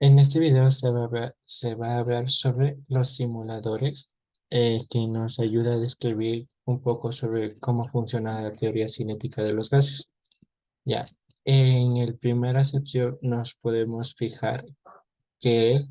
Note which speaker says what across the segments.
Speaker 1: En este video se va a ver sobre los simuladores que nos ayuda a describir un poco sobre cómo funciona la teoría cinética de los gases. Ya, en el primera sección nos podemos fijar que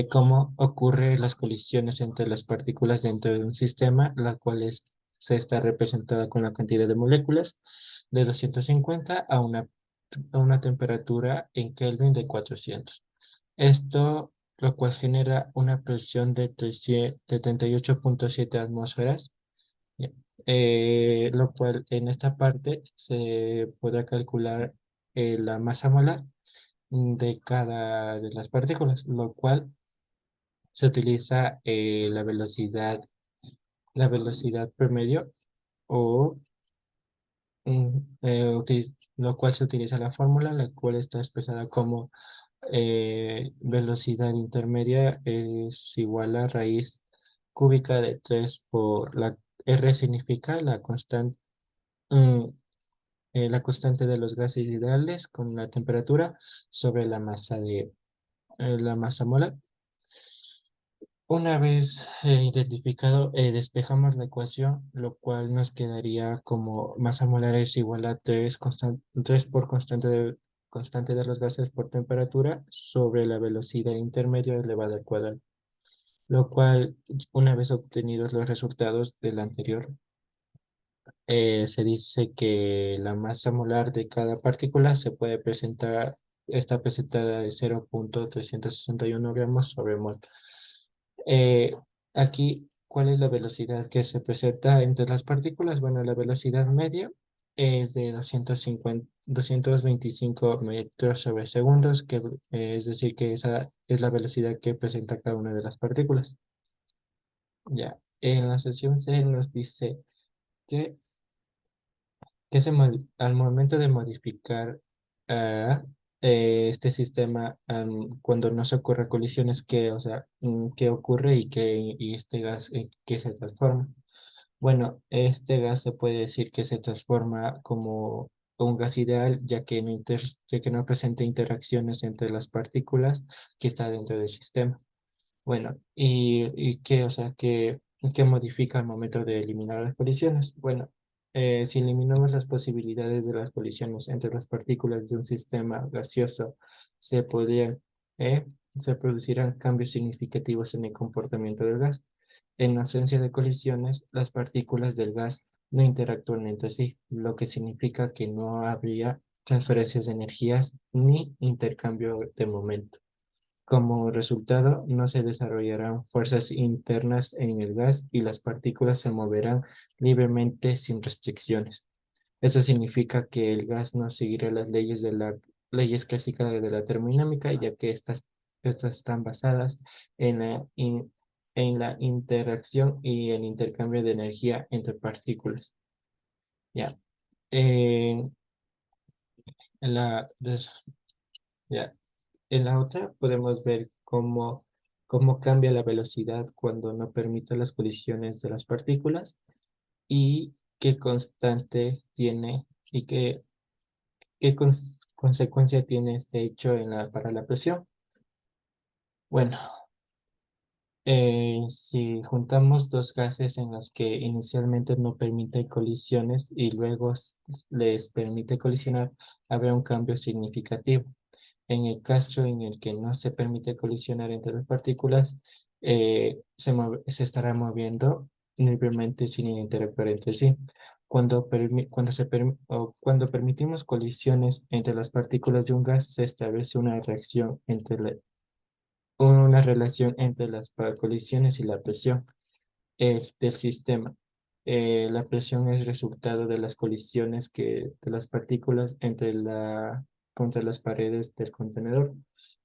Speaker 1: cómo ocurren las colisiones entre las partículas dentro de un sistema, la cual se está representada con la cantidad de moléculas de 250 a una temperatura en Kelvin de 400. Esto, lo cual genera una presión de 38,7 atmósferas, ya, lo cual en esta parte se podrá calcular la masa molar de cada de las partículas, lo cual se utiliza la velocidad promedio o lo cual se utiliza la fórmula, la cual está expresada como velocidad intermedia es igual a raíz cúbica de 3 por la R significa mm, la constante de los gases ideales con la temperatura sobre la masa molar. Una vez identificado, despejamos la ecuación, lo cual nos quedaría como masa molar es igual a 3 por constante de los gases por temperatura sobre la velocidad intermedia elevada al cuadrado, lo cual, una vez obtenidos los resultados del anterior, se dice que la masa molar de cada partícula está presentada de 0,361 gramos sobre mol. Eh, Aquí, ¿cuál es la velocidad que se presenta entre las partículas? Bueno, la velocidad media es de 225 metros sobre segundos, es decir, que esa es la velocidad que presenta cada una de las partículas. Ya, en la sesión C nos dice que al momento de modificar ah, este sistema, cuando no se ocurren colisiones, ¿qué, o sea, qué ocurre y este gas qué se transforma? Bueno, este gas se puede decir que se transforma como un gas ideal, ya que no presenta interacciones entre las partículas que está dentro del sistema. Bueno, ¿y qué, o sea, qué modifica al momento de eliminar las colisiones? Bueno, si eliminamos las posibilidades de las colisiones entre las partículas de un sistema gaseoso, se podrían, eh, se producirán cambios significativos en el comportamiento del gas. En ausencia de colisiones, las partículas del gas no interactúan entre sí, lo que significa que no habría transferencias de energías ni intercambio de momento. Como resultado, no se desarrollarán fuerzas internas en el gas y las partículas se moverán libremente sin restricciones. Eso significa que el gas no seguirá las leyes clásicas de la termodinámica, ya que estas están basadas en la interacción y el intercambio de energía entre partículas. Ya. Eh, en la, des- ya. En la otra podemos ver cómo cambia la velocidad cuando no permite las colisiones de las partículas y qué constante tiene y qué consecuencia tiene este hecho para la presión. Bueno, si juntamos dos gases en los que inicialmente no permite colisiones y luego les permite colisionar, habrá un cambio significativo. En el caso en el que no se permite colisionar entre las partículas, se estará moviendo libremente sin interactuar entre sí. Cuando permitimos colisiones entre las partículas de un gas, se establece una relación entre las colisiones y la presión del sistema. La presión es resultado de las colisiones de las partículas contra las paredes del contenedor.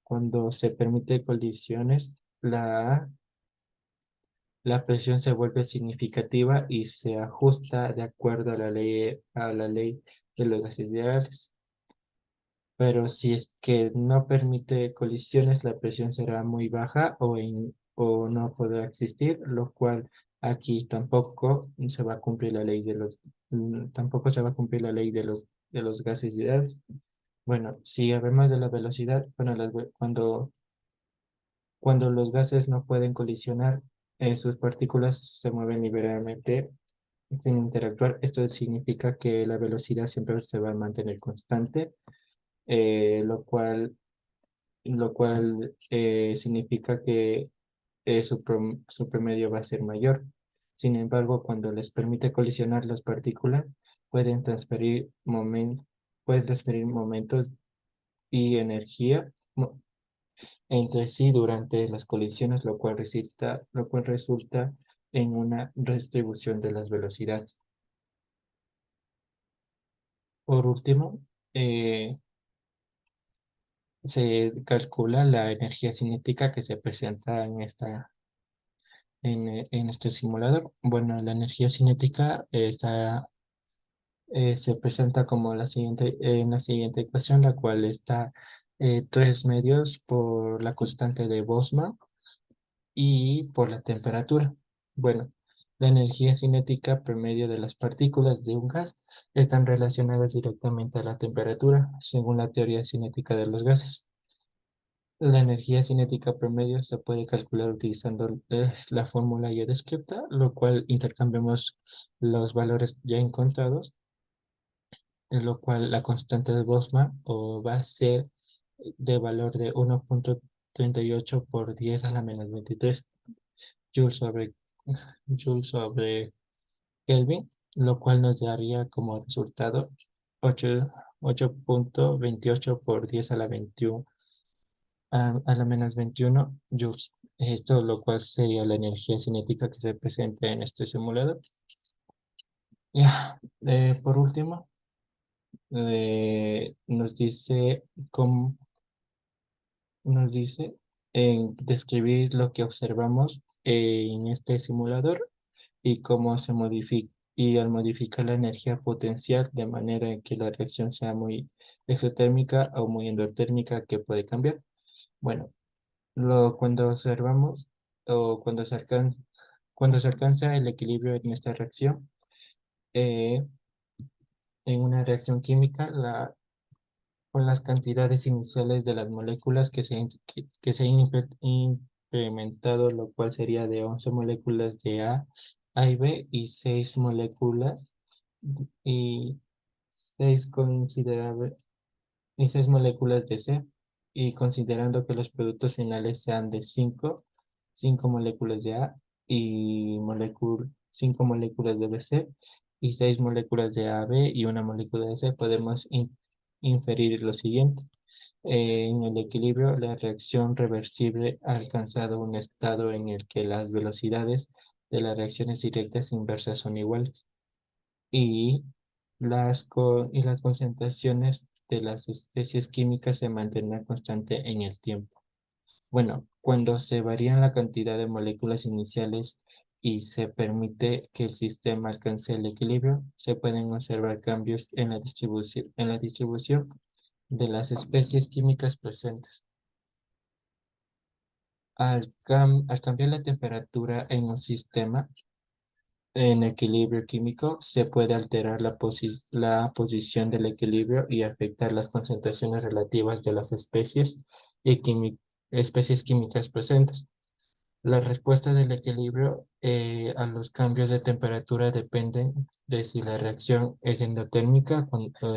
Speaker 1: Cuando se permite colisiones, la presión se vuelve significativa y se ajusta de acuerdo a la ley de los gases ideales. Pero si es que no permite colisiones, la presión será muy baja o no podrá existir, lo cual aquí tampoco se va a cumplir la ley de los gases ideales. Bueno, si hablamos de la velocidad, bueno, cuando los gases no pueden colisionar, sus partículas se mueven liberalmente sin interactuar. Esto significa que la velocidad siempre se va a mantener constante, eh, lo cual, lo cual significa que su promedio va a ser mayor. Sin embargo, cuando les permite colisionar las partículas, pueden transferir pueden transferir momentos y energía entre sí durante las colisiones, lo cual resulta en una distribución de las velocidades. Por último, eh, se calcula la energía cinética que se presenta en este simulador. Bueno, la energía cinética se presenta como en la siguiente ecuación, la cual está 3 medios por la constante de Boltzmann y por la temperatura. Bueno, la energía cinética promedio de las partículas de un gas están relacionadas directamente a la temperatura, según la teoría cinética de los gases. La energía cinética promedio se puede calcular utilizando la fórmula ya descrita, lo cual intercambiamos los valores ya encontrados, en lo cual la constante de Boltzmann va a ser de valor de 1,38 por 10 a la menos 23 joules sobre Kelvin, lo cual nos daría como resultado 8 8,28 por 10 a la 21 a la menos 21 joules. Esto lo cual sería la energía cinética que se presenta en este simulador. Ya, por último, nos dice cómo nos dice describir lo que observamos en este simulador y cómo se modifica, y al modificar la energía potencial de manera en que la reacción sea muy exotérmica o muy endotérmica que puede cambiar. Bueno, cuando observamos o cuando se alcanza el equilibrio en esta reacción, eh, en una reacción química, con las cantidades iniciales de las moléculas que se han incrementado, lo cual sería de 11 moléculas de A y B y 6 moléculas y 6 considerables y 6 moléculas de C, y considerando que los productos finales sean de 5 moléculas de A y 5 moléculas de BC y 6 moléculas de AB y una molécula de C, podemos inferir lo siguiente. En el equilibrio, la reacción reversible ha alcanzado un estado en el que las velocidades de las reacciones directas e inversas son iguales y y las concentraciones de las especies químicas se mantendrán constante en el tiempo. Bueno, cuando se varía la cantidad de moléculas iniciales y se permite que el sistema alcance el equilibrio, se pueden observar cambios en la distribución de las especies químicas presentes. Al cambiar la temperatura en un sistema, en equilibrio químico, se puede alterar la posición del equilibrio y afectar las concentraciones relativas de las especies químicas presentes. La respuesta del equilibrio a los cambios de temperatura dependen de si la reacción es endotérmica,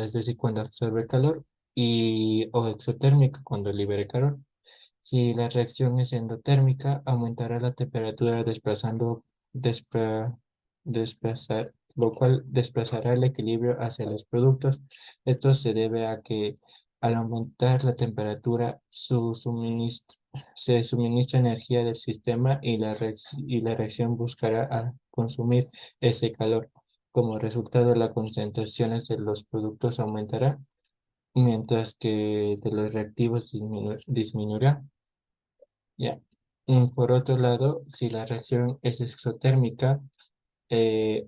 Speaker 1: es decir, cuando absorbe calor, o exotérmica, cuando libere calor. Si la reacción es endotérmica, aumentará la temperatura despra- lo cual desplazará el equilibrio hacia los productos. Esto se debe a que al aumentar la temperatura se suministra energía del sistema y la reacción buscará consumir ese calor. Como resultado, las concentraciones de los productos aumentará, mientras que de los reactivos disminuirá. Ya. Por otro lado, si la reacción es exotérmica,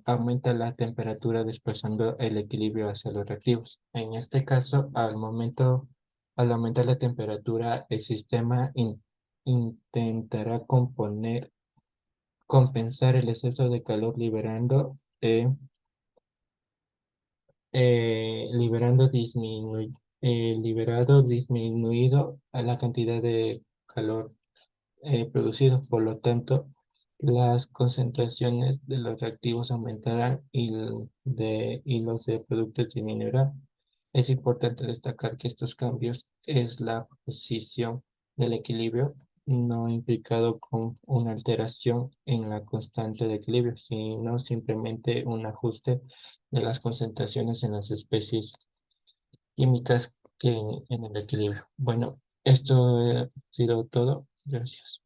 Speaker 1: aumenta la temperatura desplazando el equilibrio hacia los reactivos. En este caso, al aumentar la temperatura, el sistema intentará compensar el exceso de calor liberando liberado disminuido a la cantidad de calor producido. Por lo tanto, las concentraciones de los reactivos aumentarán y los de productos disminuirán. Es importante destacar que estos cambios es la posición del equilibrio, no implicado con una alteración en la constante de equilibrio, sino simplemente un ajuste de las concentraciones en las especies químicas que en el equilibrio. Bueno, esto ha sido todo. Gracias.